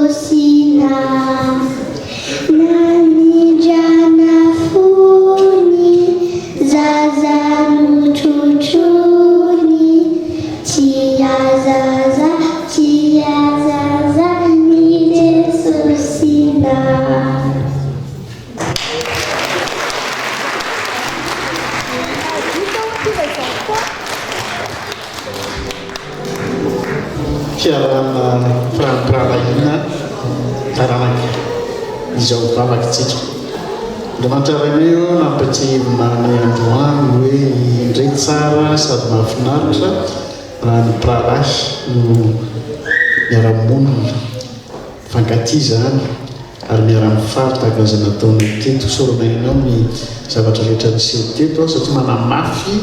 sosina nanijana funi zazamuchuchuni chiazaza nije sosina. fiarana firanipirarahina taranaka izao vavakytsika Andriamanitra io nampatsihivina ny androany hoe indray tsara sady mahafinaritra raha ny mpirarahy no miara-monina fankaty zany ary miara-mifary tahaka izay nataony teto sorona ianao ny zavatra rehetra niseho teto satria manamafy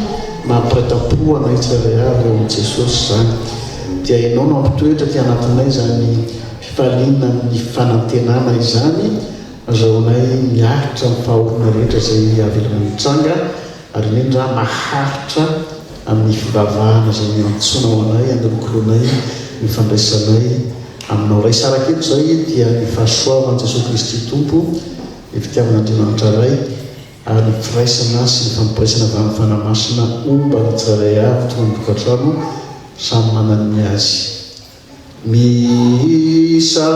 mampiraitam-po anao tsirairay avy eo amin'i Jesosy zany dia ianao no ampitoetra ty anatinay zany fifaliana ny fanantenana izany azahoanay miaritra amin'ny fahorona rehetra izay avelana mitranga ary indrindra maharitra amin'ny fivavahana izay miantsoana ao anay androkolonay ny fandraisanay aminao ray saraketo zay dia ny fahasoavan'i Jesosy Kristy Tompo ny fitiavan'Andriamanitra ray ary ny firaisana sy ny fampiraisana avy amin'ny fanamasina omba ny tsirairay avy tombon-tokantrano samy manana ny azy. Misa